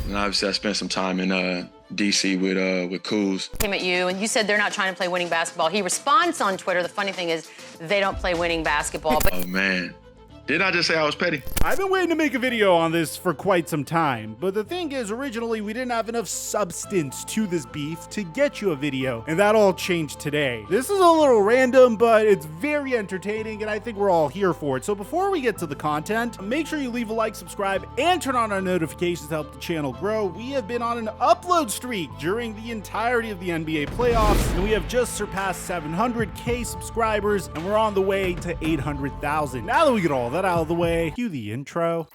And obviously I spent some time in DC with Kuz. Came at you and you said they're not trying to play winning basketball. He responds on Twitter. The funny thing is they don't play winning basketball. But oh man. Did I just say I was petty? I've been waiting to make a video on this for quite some time, but the thing is, originally we didn't have enough substance to this beef to get you a video, and that all changed today. This is a little random, but it's very entertaining, and I think we're all here for it. So before we get to the content, make sure you leave a like, subscribe, and turn on our notifications to help the channel grow. We have been on an upload streak during the entirety of the NBA playoffs, and we have just surpassed 700K subscribers, and we're on the way to 800,000. Now that we get all that out of the way, cue the intro.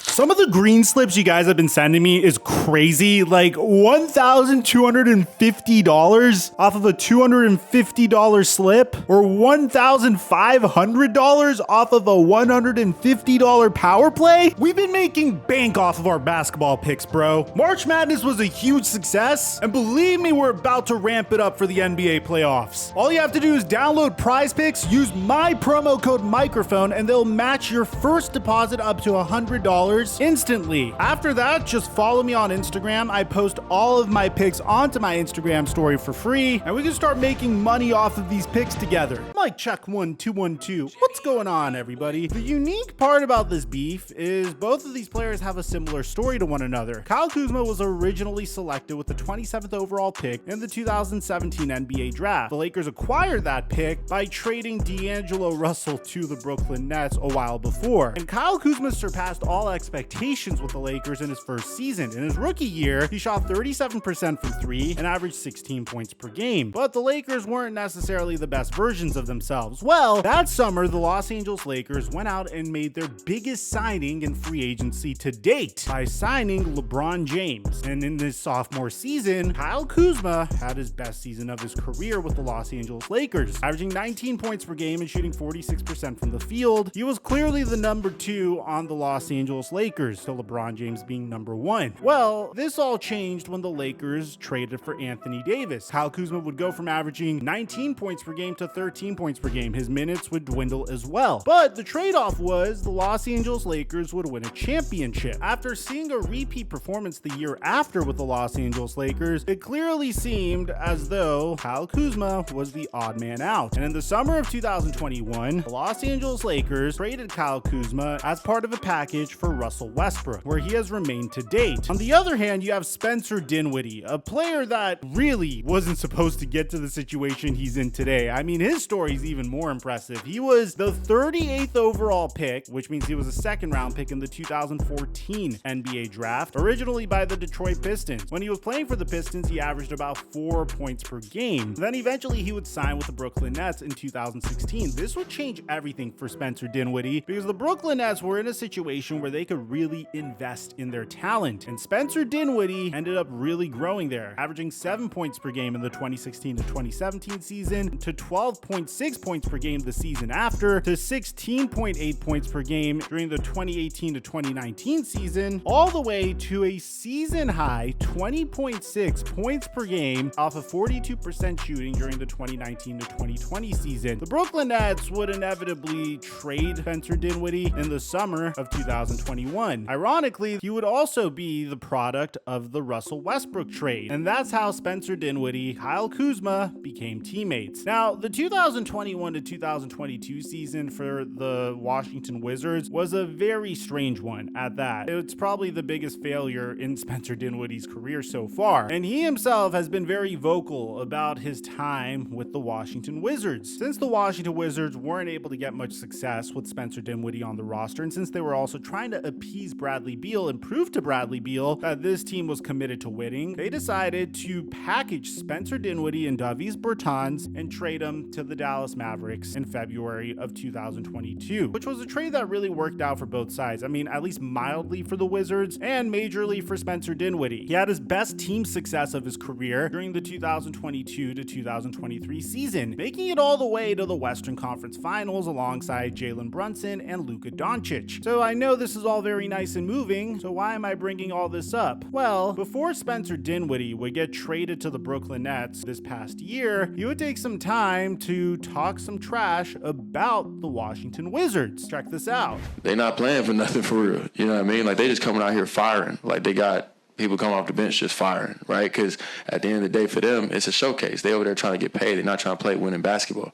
Some of the green slips you guys have been sending me is crazy, like $1,250 off of a $250 slip, or $1,500 off of a $150 power play. We've been making bank off of our basketball picks, bro. March Madness was a huge success, and believe me, we're about to ramp it up for the NBA playoffs. All you have to do is download Prize Picks, use my promo code microphone, and they'll match your first deposit up to $100 instantly. After that, just follow me on Instagram. I post all of my picks onto my Instagram story for free, and we can start making money off of these picks together. Mike check 1212. What's going on, everybody? The unique part about this beef is both of these players have a similar story to one another. Kyle Kuzma was originally selected with the 27th overall pick in the 2017 NBA draft. The Lakers acquired that pick by trading D'Angelo Russell to the Brooklyn Nets a while before. And Kyle Kuzma surpassed all expectations with the Lakers in his first season. In his rookie year, he shot 37% from three and averaged 16 points per game. But the Lakers weren't necessarily the best versions of themselves. Well, that summer, the Los Angeles Lakers went out and made their biggest signing in free agency to date by signing LeBron James. And in this sophomore season, Kyle Kuzma had his best season of his career with the Los Angeles Lakers, averaging 19 points per game and shooting 46% from the field. He was clearly the number 2 on the Los Angeles Lakers, to LeBron James being number 1. Well, this all changed when the Lakers traded for Anthony Davis. Kyle Kuzma would go from averaging 19 points per game to 13 points per game. His minutes would dwindle as well. But the trade-off was the Los Angeles Lakers would win a championship. After seeing a repeat performance the year after with the Los Angeles Lakers, it clearly seemed as though Kyle Kuzma was the odd man out. And in the summer of 2021, the Los Angeles Lakers traded Kyle Kuzma as part of a package for Russell Westbrook, where he has remained to date. On the other hand, you have Spencer Dinwiddie, a player that really wasn't supposed to get to the situation he's in today. I mean, his story is even more impressive. He was the 38th overall pick, which means he was a second round pick in the 2014 NBA draft, originally by the Detroit Pistons. When he was playing for the Pistons, he averaged about 4 points per game. Then eventually he would sign with the Brooklyn Nets in 2016. This would change everything for Spencer Dinwiddie because the Brooklyn Nets were in a situation where they could really invest in their talent. And Spencer Dinwiddie ended up really growing there, averaging 7 points per game in the 2016 to 2017 season, to 12.6 points per game the season after, to 16.8 points per game during the 2018 to 2019 season, all the way to a season high 20.6 points per game off of 42% shooting during the 2019 to 2020 season. The Brooklyn Nets would inevitably trade Spencer Dinwiddie in the summer of 2021. Ironically, he would also be the product of the Russell Westbrook trade, and that's how Spencer Dinwiddie, Kyle Kuzma became teammates. Now, the 2021 to 2022 season for the Washington Wizards was a very strange one at that. It's probably the biggest failure in Spencer Dinwiddie's career so far, and he himself has been very vocal about his time with the Washington Wizards. Since the Washington Wizards weren't able to get much success with Spencer Dinwiddie on the roster, and since they were also trying to appeal appease Bradley Beal and prove to Bradley Beal that this team was committed to winning, they decided to package Spencer Dinwiddie and Davis Bertans and trade them to the Dallas Mavericks in February of 2022, which was a trade that really worked out for both sides. I mean, at least mildly for the Wizards and majorly for Spencer Dinwiddie. He had his best team success of his career during the 2022 to 2023 season, making it all the way to the Western Conference Finals alongside Jalen Brunson and Luka Doncic. So I know this is all very nice and moving, so why am I bringing all this up? Well, before Spencer Dinwiddie would get traded to the Brooklyn Nets this past year, he would take some time to talk some trash about the Washington Wizards. Check this out. They not playing for nothing for real. You know what I mean? Like, they just coming out here firing. Like, they got people coming off the bench just firing, right? Because at the end of the day, for them, it's a showcase. They over there trying to get paid. They're not trying to play winning basketball.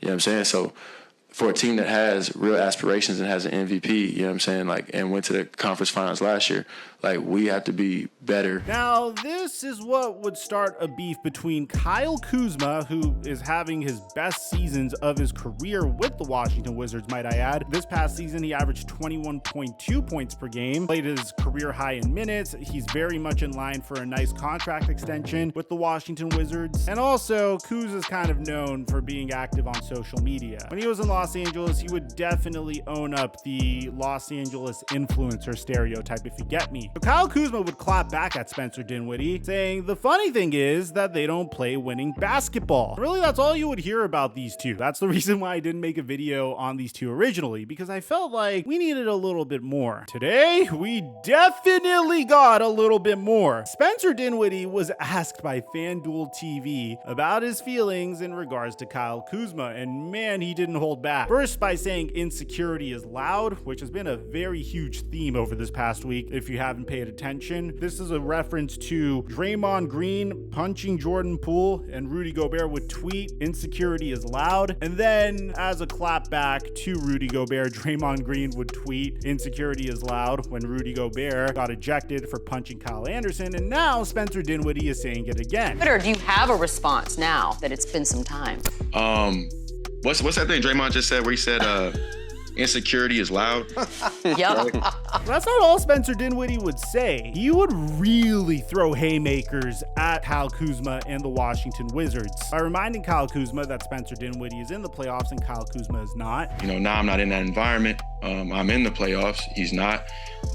You know what I'm saying? So for a team that has real aspirations and has an MVP, you know what I'm saying, like, and went to the conference finals last year, like, we have to be better. Now, this is what would start a beef between Kyle Kuzma, who is having his best seasons of his career with the Washington Wizards, might I add. This past season, he averaged 21.2 points per game, played his career high in minutes. He's very much in line for a nice contract extension with the Washington Wizards. And also, Kuz is kind of known for being active on social media. When he was in Los Angeles, he would definitely own up the Los Angeles influencer stereotype, if you get me. So Kyle Kuzma would clap back at Spencer Dinwiddie, saying the funny thing is that they don't play winning basketball. Really, that's all you would hear about these two. That's the reason why I didn't make a video on these two originally, because I felt like we needed a little bit more. Today, we definitely got a little bit more. Spencer Dinwiddie was asked by FanDuel TV about his feelings in regards to Kyle Kuzma, and man, he didn't hold back. First, by saying insecurity is loud, which has been a very huge theme over this past week. If you haven't paid attention, this is a reference to Draymond Green punching Jordan Poole, and Rudy Gobert would tweet, insecurity is loud. And then as a clap back to Rudy Gobert, Draymond Green would tweet, insecurity is loud, when Rudy Gobert got ejected for punching Kyle Anderson. And now Spencer Dinwiddie is saying it again. Twitter, do you have a response now that it's been some time? What's that thing Draymond just said where he said, insecurity is loud? Yep. That's not all Spencer Dinwiddie would say. He would really throw haymakers at Kyle Kuzma and the Washington Wizards by reminding Kyle Kuzma that Spencer Dinwiddie is in the playoffs and Kyle Kuzma is not. You know, now I'm not in that environment. I'm in the playoffs. He's not.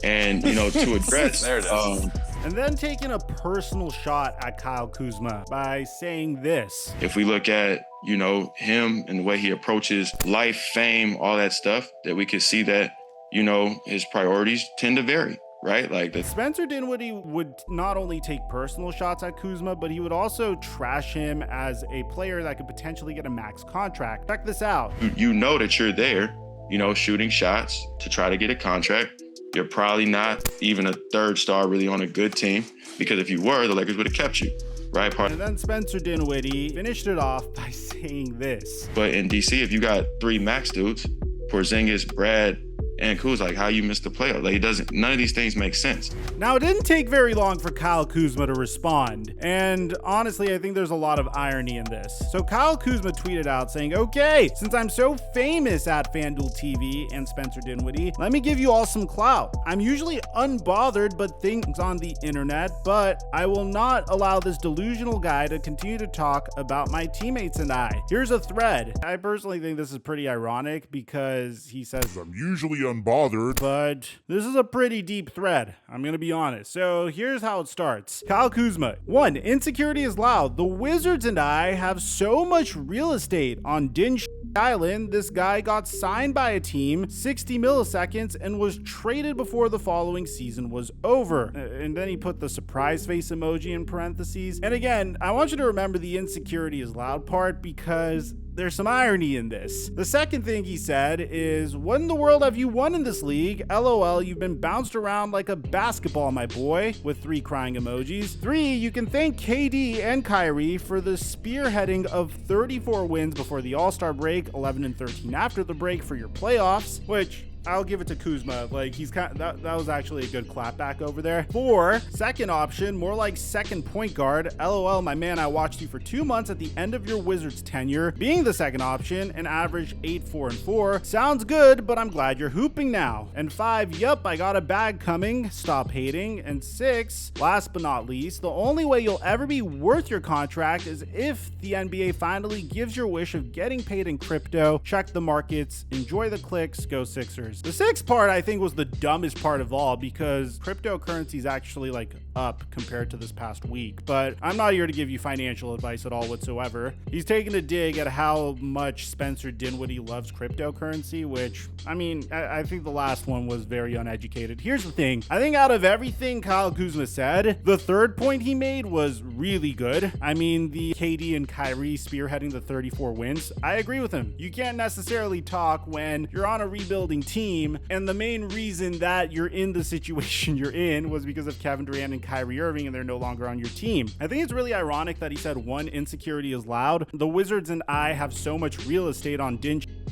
And, you know, to address... There it is. And then taking a personal shot at Kyle Kuzma by saying this. If we look at, you know, him and the way he approaches life, fame, all that stuff, that we could see that, you know, his priorities tend to vary, right? Like the Spencer Dinwiddie would not only take personal shots at Kuzma, but he would also trash him as a player that could potentially get a max contract. Check this out. You know that you're there, you know, shooting shots to try to get a contract. You're probably not even a third star really on a good team, because if you were, the Lakers would have kept you, right? And then Spencer Dinwiddie finished it off by saying this. But in DC, if you got three max dudes, Porzingis, Brad, and Kuz, like, how you missed the playoff? Like, none of these things make sense. Now, it didn't take very long for Kyle Kuzma to respond. And honestly, I think there's a lot of irony in this. So Kyle Kuzma tweeted out saying, okay, since I'm so famous at FanDuel TV and Spencer Dinwiddie, let me give you all some clout. I'm usually unbothered but things on the internet, but I will not allow this delusional guy to continue to talk about my teammates and I. Here's a thread. I personally think this is pretty ironic because he says, I'm usually unbothered, but this is a pretty deep thread, I'm gonna be honest. So here's how it starts. Kyle Kuzma. 1. Insecurity is loud. The Wizards and I have so much real estate on Din Island. This guy got signed by a team 60 milliseconds and was traded before the following season was over. And then he put the surprise face emoji in parentheses. And again, I want you to remember the insecurity is loud part because there's some irony in this. The second thing he said is, what in the world have you won in this league? LOL, you've been bounced around like a basketball, my boy, with 3 crying emojis. 3, you can thank KD and Kyrie for the spearheading of 34 wins before the All-Star break, 11 and 13 after the break for your playoffs, which I'll give it to Kuzma. Like, he's that was actually a good clapback over there. 4, second option, more like second point guard. LOL, my man, I watched you for 2 months at the end of your Wizards tenure, being the second option, and averaged 8, 4, and 4. Sounds good, but I'm glad you're hooping now. And 5, yup, I got a bag coming. Stop hating. And 6, last but not least, the only way you'll ever be worth your contract is if the NBA finally gives your wish of getting paid in crypto. Check the markets, enjoy the clicks, go Sixers. The 6th part I think was the dumbest part of all, because cryptocurrency is actually like up compared to this past week. But I'm not here to give you financial advice at all whatsoever. He's taking a dig at how much Spencer Dinwiddie loves cryptocurrency, which, I mean, I think the last one was very uneducated. Here's the thing. I think out of everything Kyle Kuzma said, the 3rd point he made was really good. I mean, the KD and Kyrie spearheading the 34 wins, I agree with him. You can't necessarily talk when you're on a rebuilding team, and the main reason that you're in the situation you're in was because of Kevin Durant and Kyrie Irving, and they're no longer on your team. I think it's really ironic that he said one, insecurity is loud. The Wizards and I have so much real estate on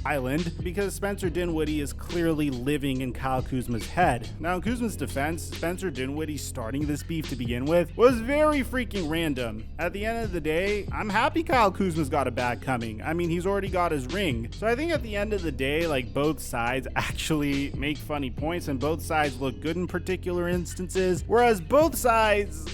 Island because Spencer Dinwiddie is clearly living in Kyle Kuzma's head. Now, in Kuzma's defense, Spencer Dinwiddie starting this beef to begin with was very freaking random. At the end of the day, I'm happy Kyle Kuzma's got a bag coming. I mean, he's already got his ring. So I think at the end of the day, like, both sides actually make funny points and both sides look good in particular instances, whereas both sides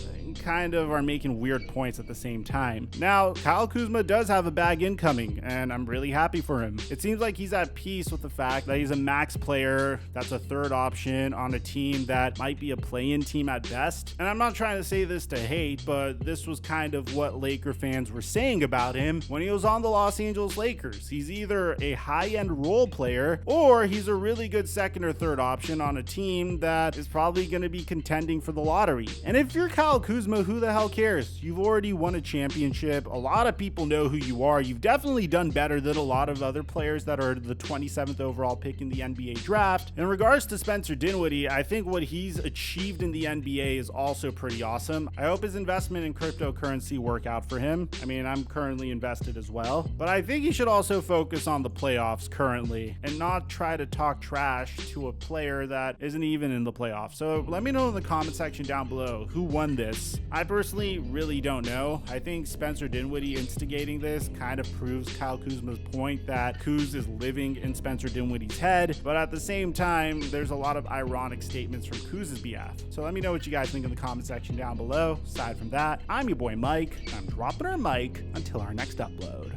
kind of are making weird points at the same time. Now, Kyle Kuzma does have a bag incoming, and I'm really happy for him. It seems like he's at peace with the fact that he's a max player that's a 3rd option on a team that might be a play-in team at best. And I'm not trying to say this to hate, but this was kind of what Laker fans were saying about him when he was on the Los Angeles Lakers. He's either a high-end role player, or he's a really good 2nd or 3rd option on a team that is probably going to be contending for the lottery. And if you're Kyle Kuzma, who the hell cares? You've already won a championship. A lot of people know who you are. You've definitely done better than a lot of other players that are the 27th overall pick in the NBA draft. In regards to Spencer Dinwiddie, I think what he's achieved in the NBA is also pretty awesome. I hope his investment in cryptocurrency work out for him. I mean, I'm currently invested as well, but I think he should also focus on the playoffs currently and not try to talk trash to a player that isn't even in the playoffs. So let me know in the comment section down below who won this. I personally really don't know. I think Spencer Dinwiddie instigating this kind of proves Kyle Kuzma's point that Kuz is living in Spencer Dinwiddie's head, but at the same time, there's a lot of ironic statements from Kuz's behalf. So let me know what you guys think in the comment section down below. Aside from that, I'm your boy Mike, and I'm dropping our mic until our next upload.